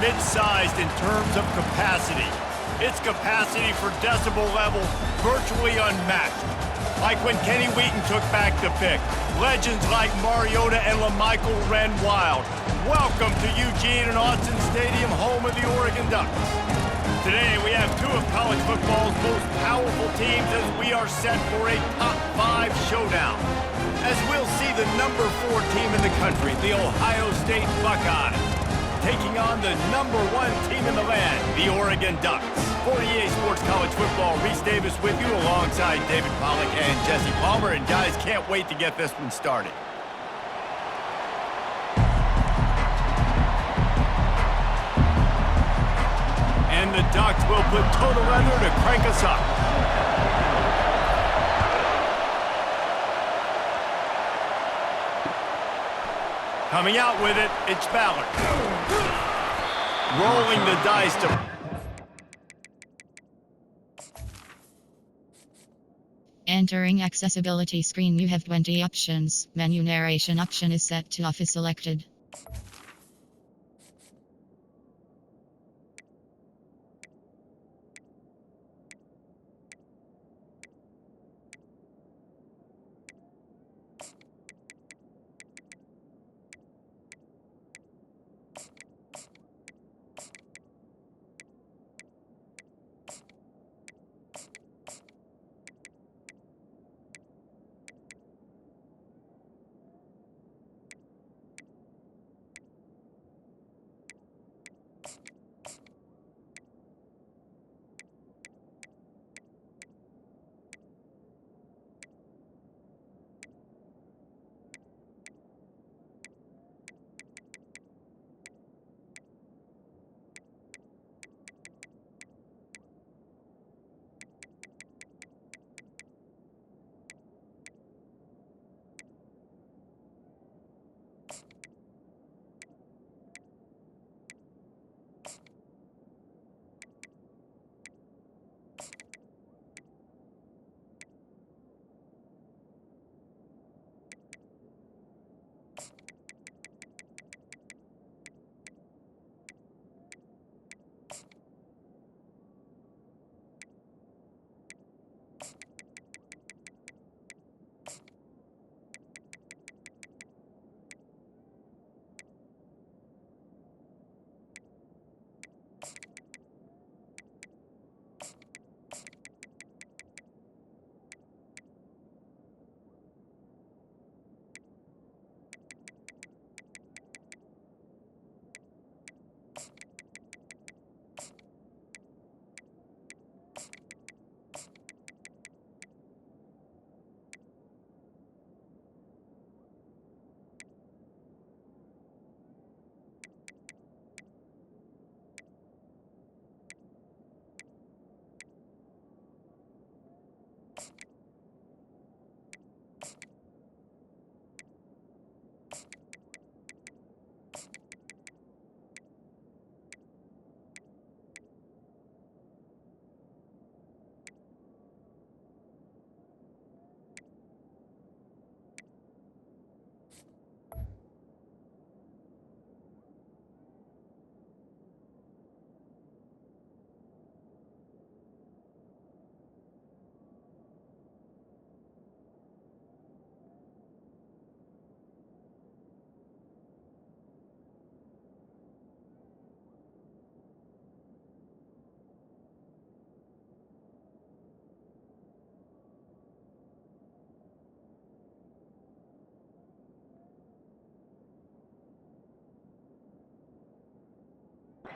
mid-sized in terms of capacity. Its capacity for decibel level virtually unmatched. Like when Kenny Wheaton took back the pick. Legends like Mariota and LaMichael ran wild. Welcome to Eugene and Austin Stadium, home of the Oregon Ducks. Today, we have two of college football's most powerful teams as we are set for a top 5 showdown. As we'll see the number 4 team in the country, the Ohio State Buckeyes, taking on the number 1 team in the land, the Oregon Ducks. For EA Sports College Football, Reese Davis with you alongside David Pollack and Jesse Palmer. And guys, can't wait to get this one started. And the Ducks will put total leather to crank us up. Coming out with it, it's Ballard. Rolling the dice to... Entering accessibility screen, you have 20 options. Menu narration option is set to off is selected.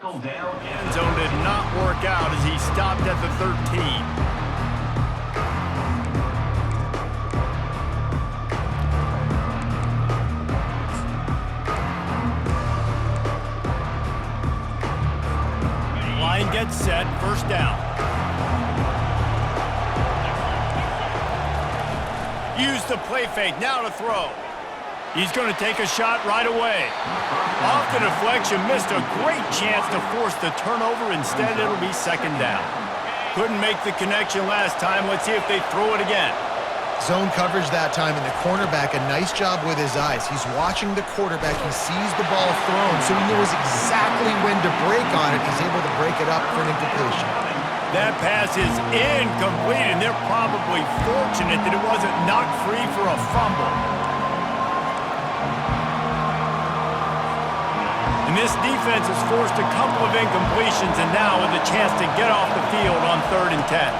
End zone did not work out as he stopped at the 13. Line gets set, first down. Use the play fake, now to throw. He's going to take a shot right away. Off the deflection, missed a great chance to force the turnover. Instead, it'll be second down. Couldn't make the connection last time. Let's see if they throw it again. Zone coverage that time, and the cornerback, a nice job with his eyes. He's watching the quarterback. He sees the ball thrown, so he knows exactly when to break on it. He's able to break it up for an incompletion. That pass is incomplete, and they're probably fortunate that it wasn't knocked free for a fumble. And this defense has forced a couple of incompletions, and now with a chance to get off the field on 3rd and 10.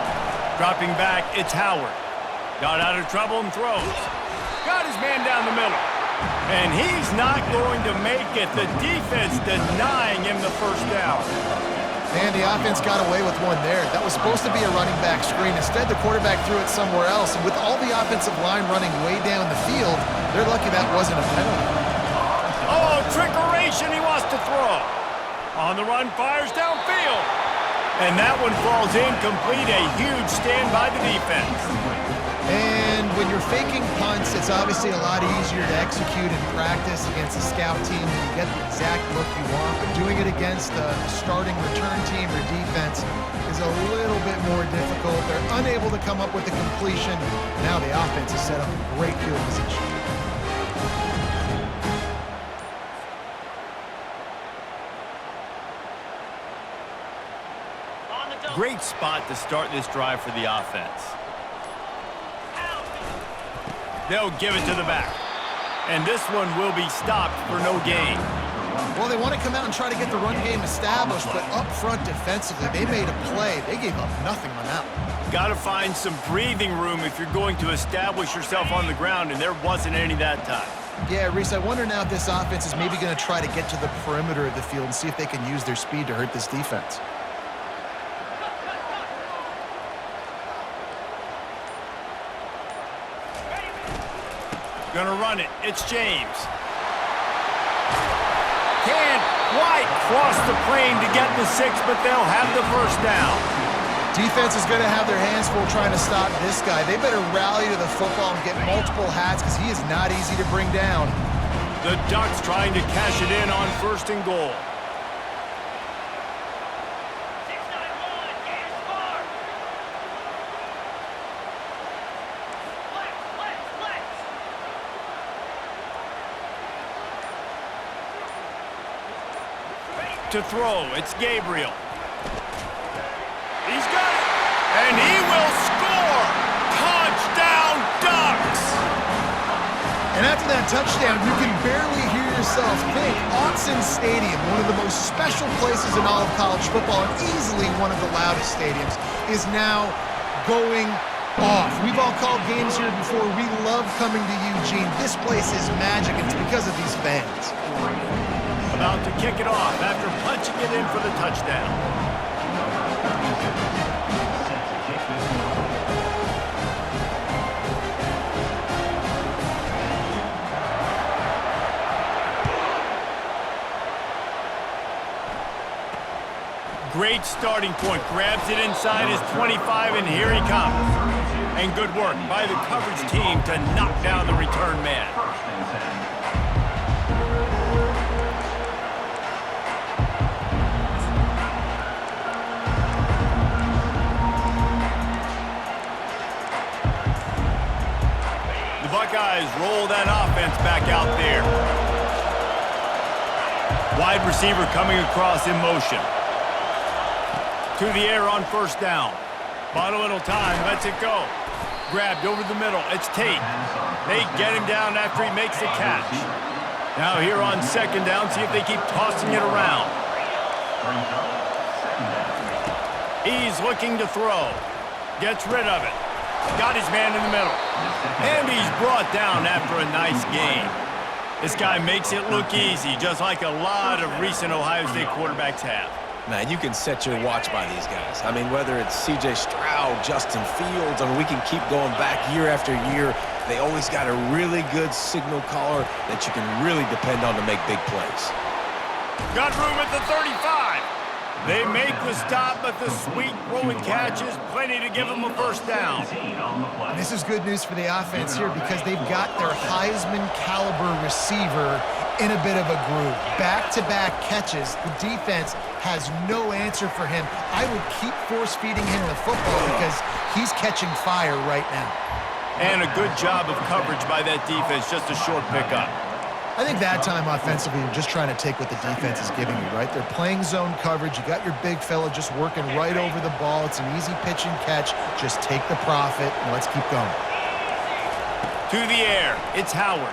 Dropping back, it's Howard. Got out of trouble and throws. Got his man down the middle. And he's not going to make it. The defense denying him the first down. And the offense got away with one there. That was supposed to be a running back screen. Instead, the quarterback threw it somewhere else. And with all the offensive line running way down the field, they're lucky that wasn't a penalty. Oh, trickeration, he wants to throw. On the run, fires downfield. And that one falls incomplete. A huge stand by the defense. And when you're faking punts, it's obviously a lot easier to execute in practice against a scout team. You get the exact look you want, but doing it against a starting return team or defense is a little bit more difficult. They're unable to come up with the completion. Now the offense is set up in great field position. Great spot to start this drive for the offense. They'll give it to the back. And this one will be stopped for no gain. Well, they want to come out and try to get the run game established, but up front defensively, they made a play. They gave up nothing on that one. Got to find some breathing room if you're going to establish yourself on the ground, and there wasn't any that time. Yeah, Reese, I wonder now if this offense is maybe going to try to get to the perimeter of the field and see if they can use their speed to hurt this defense. Gonna run it. It's James. Can't quite cross the plane to get the 6, but they'll have the first down. Defense is going to have their hands full trying to stop this guy. They better rally to the football and get multiple hats because he is not easy to bring down. The Ducks trying to cash it in on 1st and goal. To throw, it's Gabriel. He's got it, and he will score! Touchdown, Ducks! And after that touchdown, you can barely hear yourself think. Autzen Stadium, one of the most special places in all of college football, and easily one of the loudest stadiums, is now going off. We've all called games here before. We love coming to Eugene. This place is magic, and it's because of these fans. About to kick it off after punching it in for the touchdown. Great starting point. Grabs it inside his 25, and here he comes. And good work by the coverage team to knock down the return man. Buckeyes roll that offense back out there. Wide receiver coming across in motion. To the air on 1st down. Bought a little time, lets it go. Grabbed over the middle, it's Tate. They get him down after he makes the catch. Now here on 2nd down, see if they keep tossing it around. He's looking to throw. Gets rid of it. Got his man in the middle. And he's brought down after a nice game. This guy makes it look easy, just like a lot of recent Ohio State quarterbacks have. Man, you can set your watch by these guys. I mean, whether it's C.J. Stroud, Justin Fields, I mean, we can keep going back year after year. They always got a really good signal caller that you can really depend on to make big plays. Got room at the 35. They make the stop, but the sweet rolling catch is plenty to give them a first down. And this is good news for the offense here because they've got their Heisman caliber receiver in a bit of a groove. Back-to-back catches. The defense has no answer for him. I would keep force-feeding him the football because he's catching fire right now. And a good job of coverage by that defense, just a short pickup. I think that time offensively, you're just trying to take what the defense is giving you, right? They're playing zone coverage. You got your big fella just working right over the ball. It's an easy pitch and catch. Just take the profit, and let's keep going. To the air, it's Howard.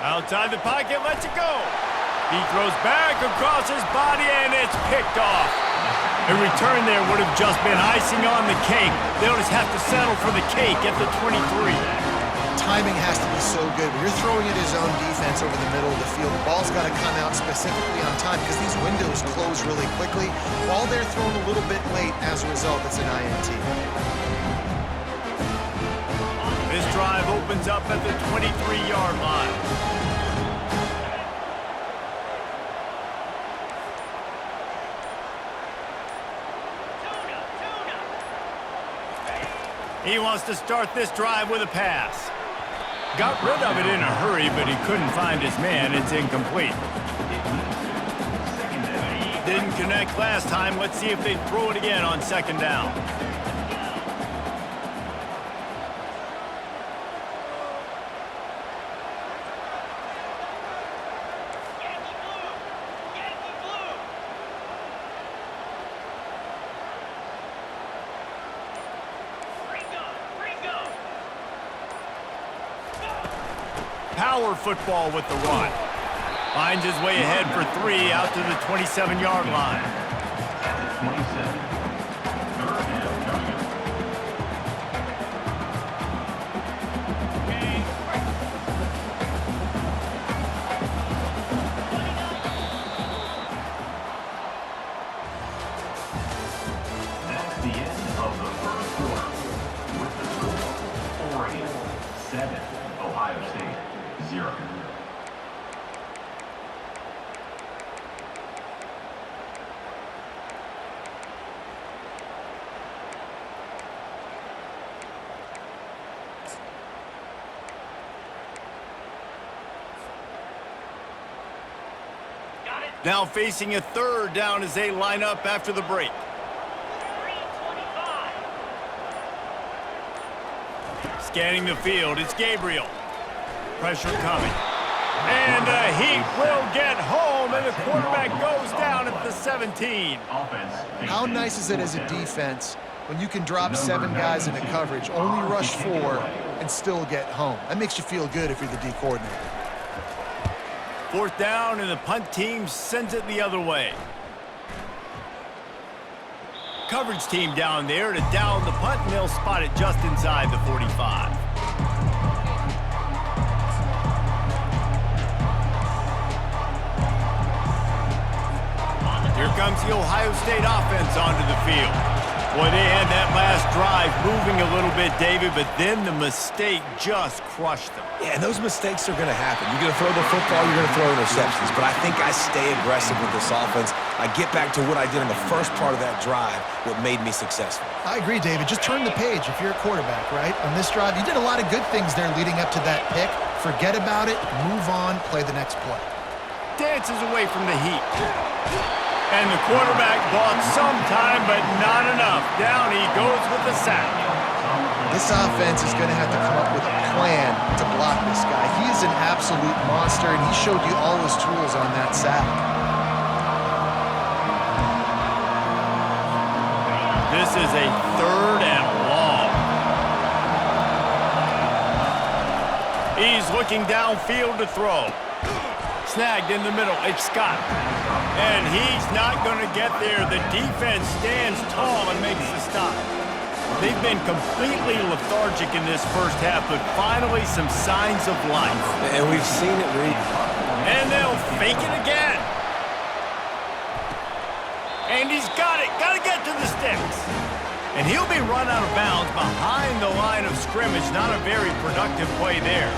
Outside the pocket, lets it go. He throws back across his body, and it's picked off. A return there would have just been icing on the cake. They'll just have to settle for the cake at the 23. Timing has to be so good. When you're throwing at his own defense over the middle of the field, the ball's got to come out specifically on time because these windows close really quickly. While they're thrown a little bit late, as a result, it's an INT. This drive opens up at the 23-yard line. He wants to start this drive with a pass. Got rid of it in a hurry, but he couldn't find his man. It's incomplete. Didn't connect last time. Let's see if they throw it again on second down. Power football with the run. Finds his way ahead for 3 out to the 27-yard line. That's the end of the first quarter. With the score, Oregon 7, Ohio State 0. Now facing a third down as they line up after the break. Scanning the field, it's Gabriel. Pressure coming. And he will get home, and the quarterback goes down at the 17. How nice is it as a defense when you can drop 7 guys into coverage, only rush 4, and still get home? That makes you feel good if you're the D coordinator. 4th down, and the punt team sends it the other way. Coverage team down there to down the punt, and they'll spot it just inside the 45. Here comes the Ohio State offense onto the field. Boy, they had that last drive moving a little bit, David, but then the mistake just crushed them. Yeah, and those mistakes are going to happen. You're going to throw the football, you're going to throw interceptions. But I think I stay aggressive with this offense. I get back to what I did in the first part of that drive, what made me successful. I agree, David. Just turn the page if you're a quarterback, right? On this drive, you did a lot of good things there leading up to that pick. Forget about it, move on, play the next play. Dances away from the heat. And the quarterback bought some time, but not enough. Down he goes with the sack. This offense is going to have to come up with a plan to block this guy. He is an absolute monster, and he showed you all his tools on that sack. This is a 3rd and long. He's looking downfield to throw. Snagged in the middle, it's Scott. And he's not going to get there. The defense stands tall and makes the stop. They've been completely lethargic in this first half, but finally some signs of life. And we've seen it, Reed. And they'll fake it again. And he's got it. Got to get to the sticks. And he'll be run out of bounds behind the line of scrimmage. Not a very productive play there.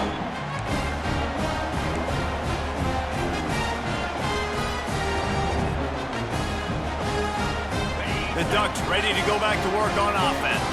The Ducks ready to go back to work on offense.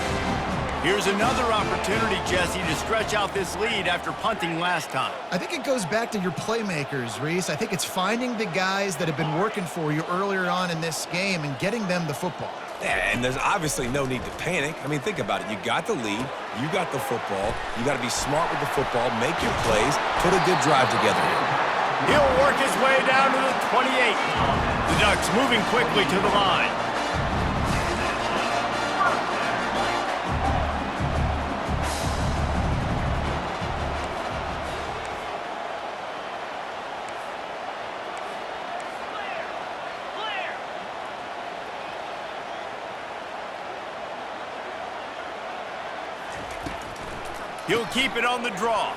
Here's another opportunity, Jesse, to stretch out this lead after punting last time. I think it goes back to your playmakers, Reese. I think it's finding the guys that have been working for you earlier on in this game and getting them the football. Yeah, and there's obviously no need to panic. I mean, think about it. You got the lead. You got the football. You got to be smart with the football, make your plays, put a good drive together here. He'll work his way down to the 28. The Ducks moving quickly to the line. He'll keep it on the draw.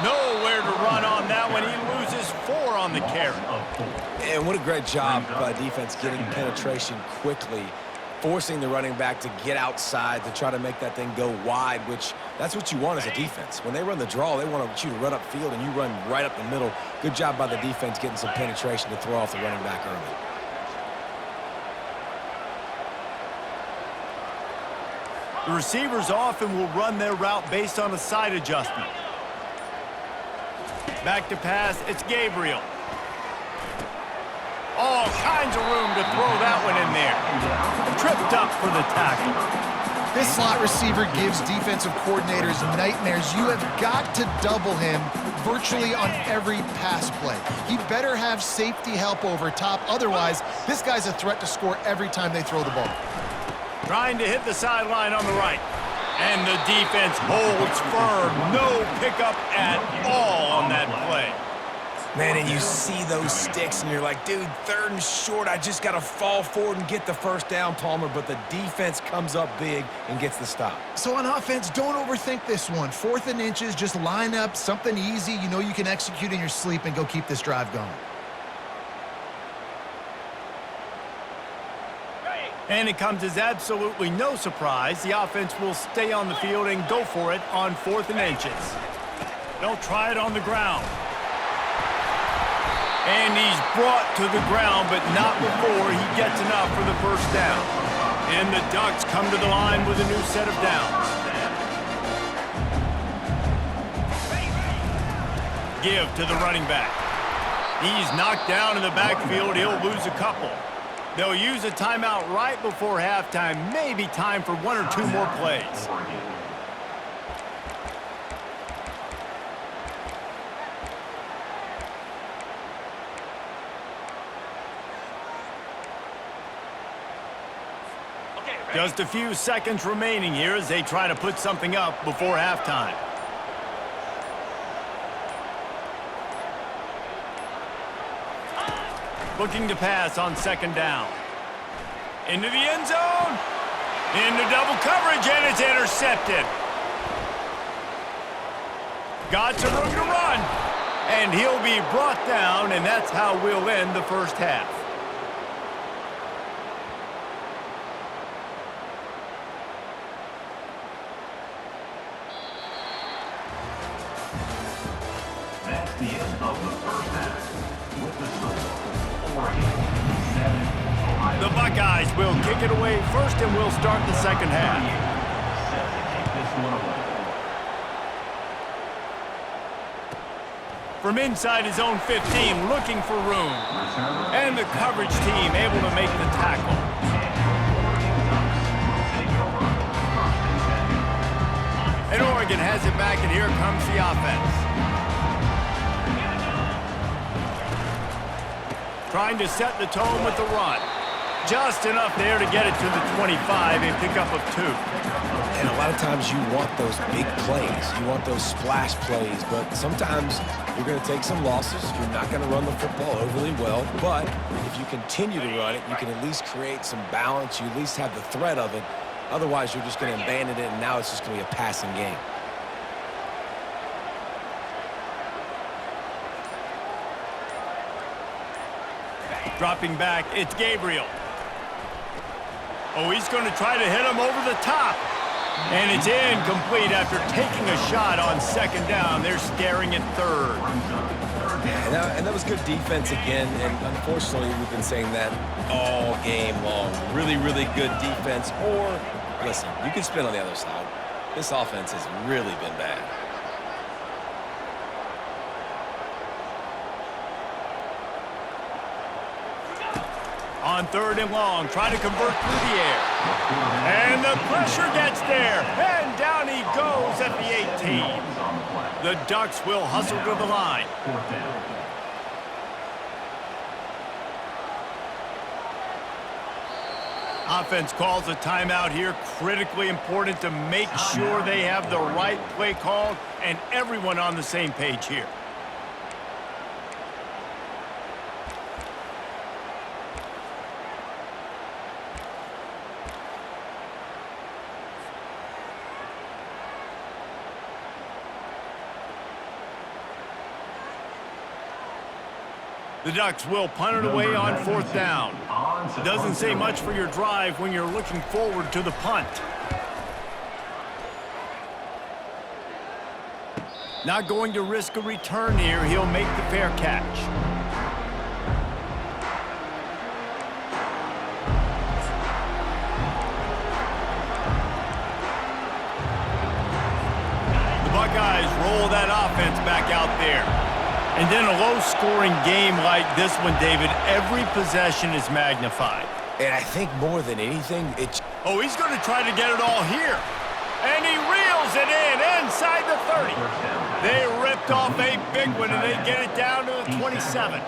Nowhere to run on that one. He loses 4 on the carry. And what a great job by defense getting penetration quickly, forcing the running back to get outside to try to make that thing go wide, which that's what you want as a defense. When they run the draw, they want you to run upfield, and you run right up the middle. Good job by the defense getting some penetration to throw off the running back early. The receivers often will run their route based on a side adjustment. Back to pass, it's Gabriel. All kinds of room to throw that one in there. Tripped up for the tackle. This slot receiver gives defensive coordinators nightmares. You have got to double him virtually on every pass play. He better have safety help over top. Otherwise, this guy's a threat to score every time they throw the ball. Trying to hit the sideline on the right. And the defense holds firm. No pickup at all on that play. Man, and you see those sticks, and you're like, dude, 3rd and short. I just got to fall forward and get the first down, Palmer. But the defense comes up big and gets the stop. So on offense, don't overthink this one. 4th and inches, just line up something easy you know you can execute in your sleep and go keep this drive going. And it comes as absolutely no surprise. The offense will stay on the field and go for it on 4th and inches. They'll try it on the ground. And he's brought to the ground, but not before he gets enough for the first down. And the Ducks come to the line with a new set of downs. Give to the running back. He's knocked down in the backfield. He'll lose a couple. They'll use a timeout right before halftime. Maybe time for 1 or 2 more plays. Just a few seconds remaining here as they try to put something up before halftime. Looking to pass on 2nd down. Into the end zone. Into double coverage, and it's intercepted. Got some room to run. And he'll be brought down, and that's how we'll end the first half. That's the end of the first half. With the score, Oregon 7, Ohio The Buckeyes will kick it away first, and we'll start the second half. set to take this one away. From inside his own 15, looking for room. And the coverage team able to make the tackle. And Oregon has it back, and here comes the offense. Trying to set the tone with the run. Just enough there to get it to the 25, a pickup of 2. And a lot of times you want those big plays. You want those splash plays. But sometimes you're going to take some losses. You're not going to run the football overly well. But if you continue to run it, you can at least create some balance. You at least have the threat of it. Otherwise, you're just going to abandon it, and now it's just going to be a passing game. Dropping back, it's Gabriel. Oh, he's going to try to hit him over the top. And it's incomplete after taking a shot on 2nd down. They're staring at 3rd. And that was good defense again, and unfortunately, we've been saying that all game long. Really, really good defense. Or, listen, you can spin on the other side. This offense has really been bad. On 3rd and long, trying to convert through the air. And the pressure gets there. And down he goes at the 18. The Ducks will hustle to the line. 4th down. Offense calls a timeout here. Critically important to make sure they have the right play called and everyone on the same page here. The Ducks will punt it away on 4th down. Doesn't say much for your drive when you're looking forward to the punt. Not going to risk a return here. He'll make the fair catch. The Buckeyes roll that offense back out there. And then a low-scoring game like this one, David, every possession is magnified. And I think more than anything, it's... Oh, he's going to try to get it all here. And he reels it in inside the 30. They ripped off a big one, and they get it down to the 27.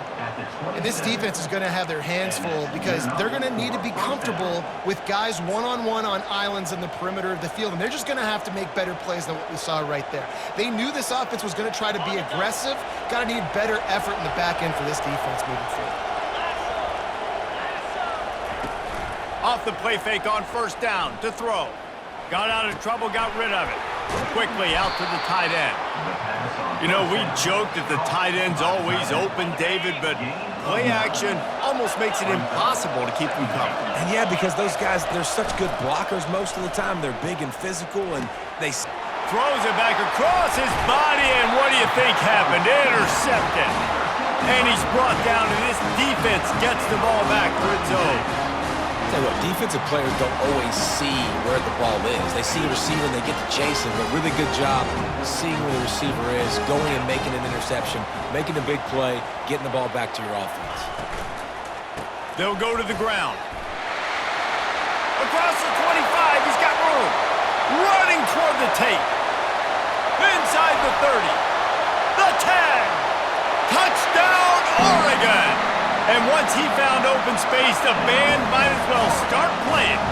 And this defense is going to have their hands full because they're going to need to be comfortable with guys one-on-one on islands in the perimeter of the field, and they're just going to have to make better plays than what we saw right there. They knew this offense was going to try to be aggressive. Got to need better effort in the back end for this defense moving forward. Off the play fake on 1st down to throw. Got out of trouble, got rid of it. Quickly out to the tight end. You know, we joked that the tight end's always open, David, but play action almost makes it impossible to keep them covered. And yeah, because those guys, they're such good blockers most of the time. They're big and physical, and they... Throws it back across his body, and what do you think happened? Intercepted. And he's brought down, and this defense gets the ball back for its own. Tell you what, defensive players don't always see where the ball is. They see a receiver and they get to chase him, but really good job seeing where the receiver is, going and making an interception, making a big play, getting the ball back to your offense. They'll go to the ground. Across the 25, he's got room. Running toward the tape. Inside the 30. The 10. Touchdown, Oregon. And once he found open space, the band might as well start playing.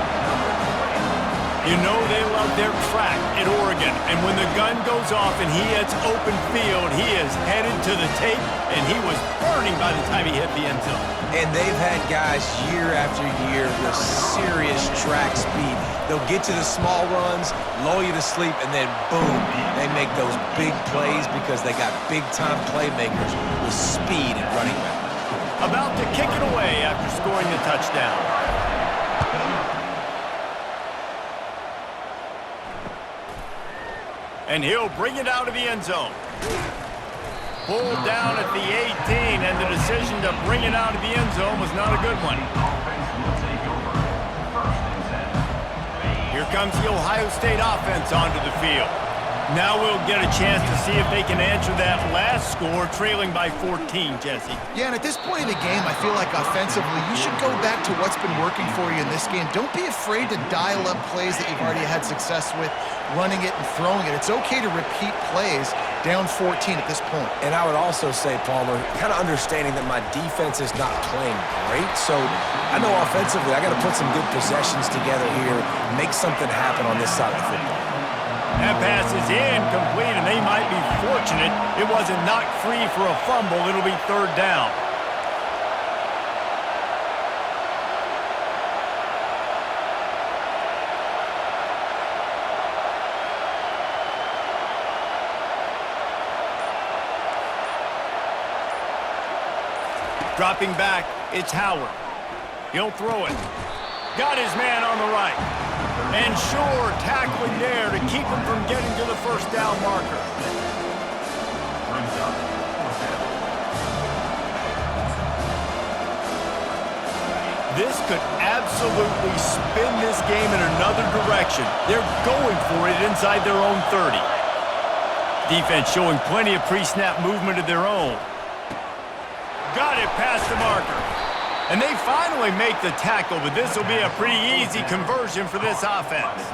You know they love their track at Oregon. And when the gun goes off and he hits open field, he is headed to the tape, and he was burning by the time he hit the end zone. And they've had guys year after year with serious track speed. They'll get to the small runs, lull you to sleep, and then boom, they make those big plays because they got big-time playmakers with speed and running back. About to kick it away after scoring the touchdown. And he'll bring it out of the end zone. Pulled down at the 18, and the decision to bring it out of the end zone was not a good one. Here comes the Ohio State offense onto the field. Now we'll get a chance to see if they can answer that last score, trailing by 14, Jesse. Yeah, and at this point in the game, I feel like offensively, you should go back to what's been working for you in this game. Don't be afraid to dial up plays that you've already had success with, running it and throwing it. It's okay to repeat plays down 14 at this point. And I would also say, Palmer, kind of understanding that my defense is not playing great, so I know offensively I got to put some good possessions together here, make something happen on this side of the football. That pass is incomplete, and they might be fortunate it wasn't knocked free for a fumble. It'll be 3rd down. Dropping back, it's Howard. He'll throw it. Got his man on the right. And sure, tackling there to keep him from getting to the 1st down marker. This could absolutely spin this game in another direction. They're going for it inside their own 30. Defense showing plenty of pre-snap movement of their own. Got it past the marker. And they finally make the tackle, but this will be a pretty easy conversion for this offense.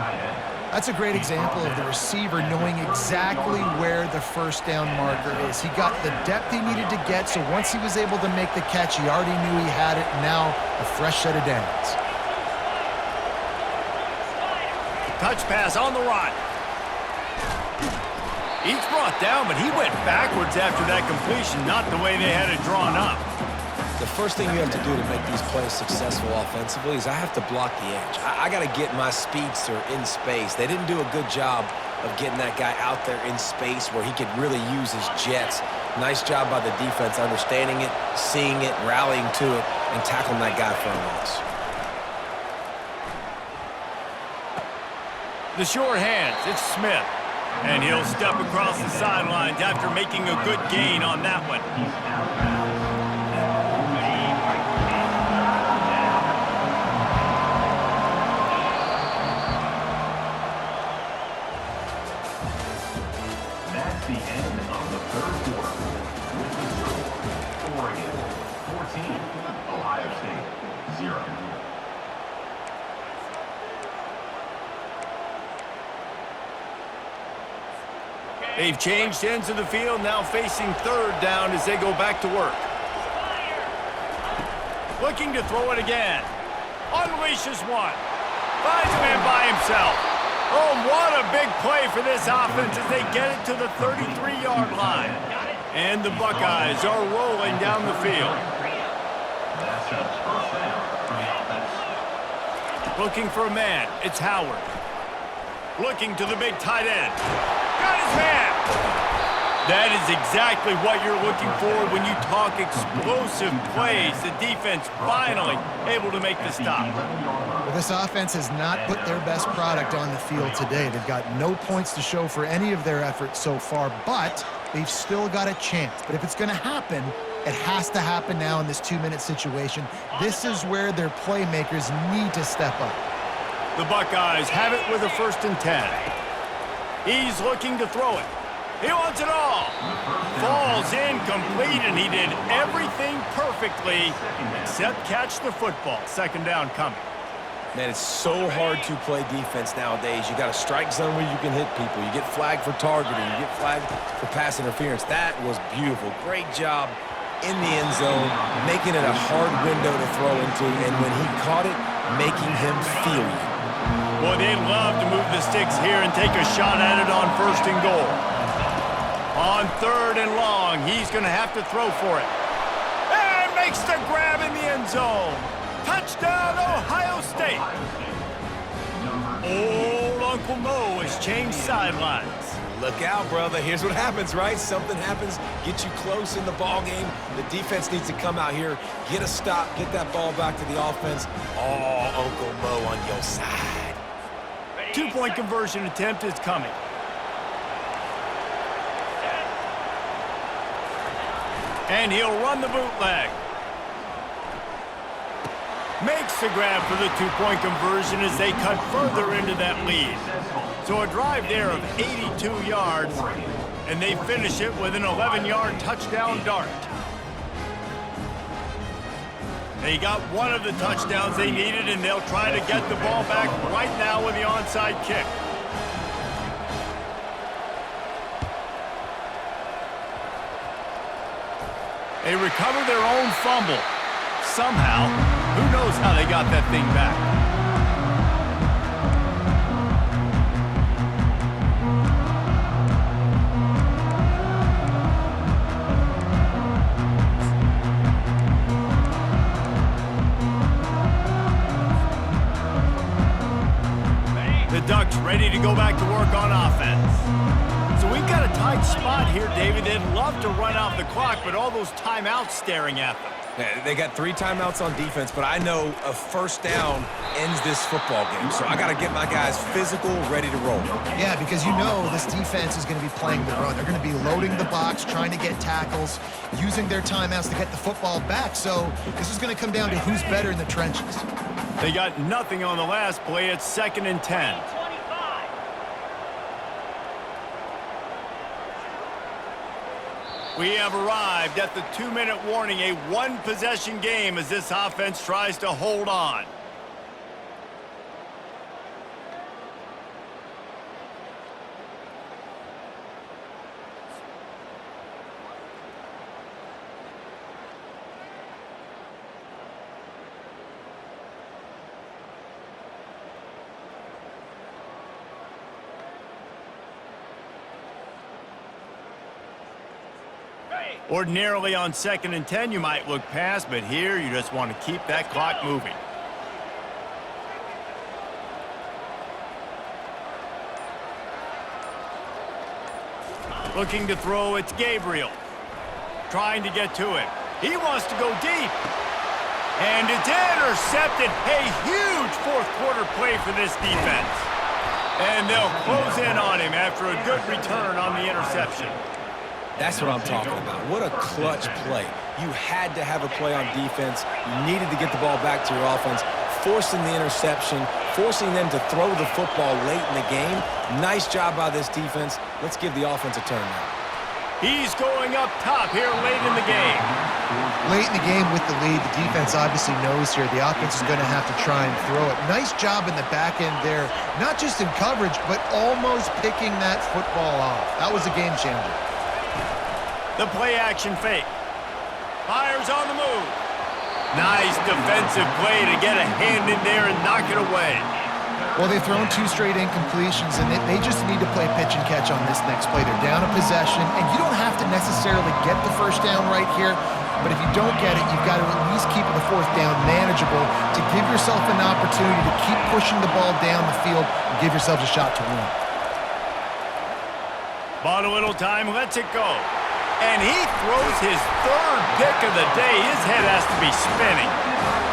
That's a great example of the receiver knowing exactly where the first down marker is. He got the depth he needed to get, so once he was able to make the catch, he already knew he had it. Now, a fresh set of downs. Touch pass on the run. He's brought down, but he went backwards after that completion, not the way they had it drawn up. The first thing you have to do to make these plays successful offensively is I have to block the edge. I got to get my speedster in space. They didn't do a good job of getting that guy out there in space where he could really use his jets. Nice job by the defense understanding it, seeing it, rallying to it, and tackling that guy for a loss. The short hands, it's Smith. And he'll step across the sidelines after making a good gain on that one. That's the end of the third quarter. With the score, Oregon 14, Ohio State 0. They've changed ends of the field, now facing third down as they go back to work. Looking to throw it again. Unleashes one. Finds a man by himself. Oh, what a big play for this offense as they get it to the 33-yard line. And the Buckeyes are rolling down the field. That's a first down for the offense. Looking for a man. It's Howard. Looking to the big tight end. Got his man. That is exactly what you're looking for when you talk explosive plays. The defense finally able to make the stop. Well, this offense has not put their best product on the field today. They've got no points to show for any of their efforts so far, but they've still got a chance. But if it's going to happen, it has to happen now in this 2-minute situation. This is where their playmakers need to step up. The Buckeyes have it with a 1st and 10. He's looking to throw it. He wants it all. Falls incomplete, and he did everything perfectly except catch the football. 2nd down coming. Man, it's so hard to play defense nowadays. You got a strike zone where you can hit people. You get flagged for targeting. You get flagged for pass interference. That was beautiful. Great job in the end zone, making it a hard window to throw into, and when he caught it, making him feel you. Boy, they'd love to move the sticks here and take a shot at it on 1st and goal. On 3rd and long, he's going to have to throw for it. And makes the grab in the end zone. Touchdown, Ohio State. Old Uncle Mo has changed sidelines. Look out, brother. Here's what happens, right? Something happens, get you close in the ball game. The defense needs to come out here, get a stop, get that ball back to the offense. Oh, Uncle Mo on your side. 2-point conversion attempt is coming. And he'll run the bootleg. Makes the grab for the 2-point conversion as they cut further into that lead. So a drive there of 82 yards, and they finish it with an 11-yard touchdown dart. They got one of the touchdowns they needed, and they'll try to get the ball back right now with the onside kick. They recover their own fumble. Somehow, who knows how they got that thing back. The Ducks ready to go back to work on offense. So we've got a tight spot here, David. They'd love to run out the clock, but all those timeouts staring at them. Yeah, they got 3 timeouts on defense, but I know a 1st down ends this football game. So I got to get my guys physical, ready to roll. Yeah, because you know this defense is going to be playing the run. They're going to be loading the box, trying to get tackles, using their timeouts to get the football back. So this is going to come down to who's better in the trenches. They got nothing on the last play. It's 2nd and 10. We have arrived at the 2-minute warning, a one-possession game as this offense tries to hold on. Ordinarily on 2nd and 10, you might look past, but here you just want to keep that clock moving. Looking to throw, it's Gabriel. Trying to get to him. He wants to go deep. And it's intercepted. A huge fourth-quarter play for this defense. And they'll close in on him after a good return on the interception. That's what I'm talking about. What a clutch play. You had to have a play on defense. You needed to get the ball back to your offense, forcing the interception, forcing them to throw the football late in the game. Nice job by this defense. Let's give the offense a turn now. He's going up top here late in the game. Late in the game with the lead, the defense obviously knows here the offense is going to have to try and throw it. Nice job in the back end there, not just in coverage, but almost picking that football off. That was a game changer. The play-action fake. Fires on the move. Nice defensive play to get a hand in there and knock it away. Well, they've thrown 2 straight incompletions, and they just need to play pitch and catch on this next play. They're down a possession, and you don't have to necessarily get the first down right here, but if you don't get it, you've got to at least keep the 4th down manageable to give yourself an opportunity to keep pushing the ball down the field and give yourselves a shot to win. Bought a little time, lets it go. And he throws his 3rd pick of the day. His head has to be spinning.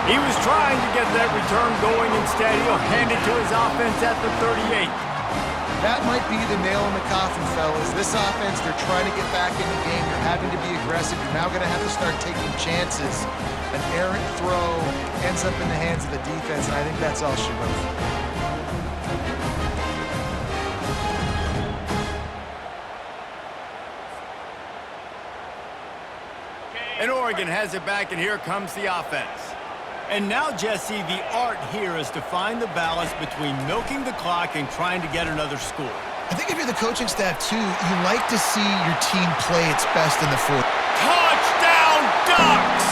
He was trying to get that return going. Instead, he'll hand it to his offense at the 38. That might be the nail in the coffin, fellas. This offense, they're trying to get back in the game. You're having to be aggressive. You're now going to have to start taking chances. An errant throw ends up in the hands of the defense, and I think that's all she wrote. And Oregon has it back, and here comes the offense. And now, Jesse, the art here is to find the balance between milking the clock and trying to get another score. I think if you're the coaching staff, too, you like to see your team play its best in the 4th. Touchdown, Ducks!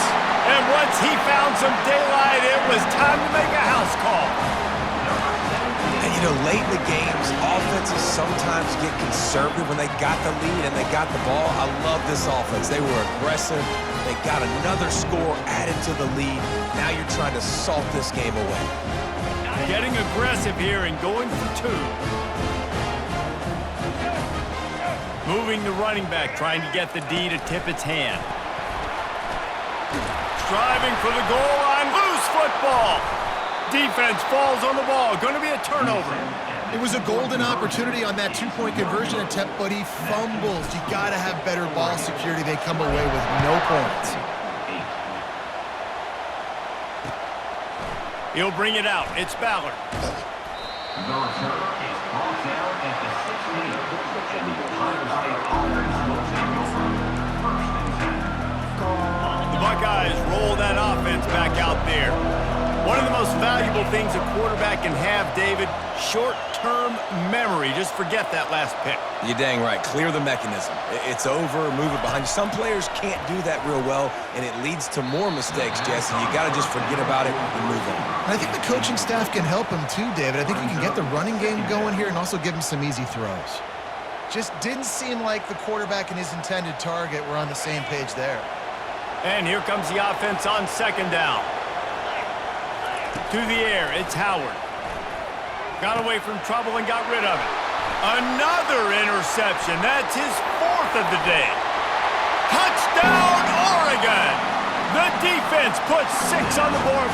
And once he found some daylight, it was time to make a house call. And, you know, late in the games, offenses sometimes get conservative when they got the lead and they got the ball. I love this offense. They were aggressive. They got another score added to the lead. Now you're trying to salt this game away. Getting aggressive here and going for 2. Moving the running back, trying to get the D to tip its hand. Striving for the goal line, loose football. Defense falls on the ball, going to be a turnover. It was a golden opportunity on that 2-point conversion attempt, but he fumbles. You got to have better ball security. They come away with no points. He'll bring it out. It's Ballard. The return is brought down at the 16, and the Ohio State offense will take over 1st and 10. The Buckeyes roll that offense back out there. One of the most valuable things a quarterback can have, David, short-term memory. Just forget that last pick. You're dang right. Clear the mechanism. It's over, move it behind you. Some players can't do that real well, and it leads to more mistakes, Jesse. You got to just forget about it and move on. I think the coaching staff can help him too, David. I think you can get the running game going here and also give him some easy throws. Just didn't seem like the quarterback and his intended target were on the same page there. And here comes the offense on 2nd down. To the air, it's Howard. Got away from trouble and got rid of it. Another interception. That's his 4th of the day. Touchdown, Oregon! The defense puts 6 on the board.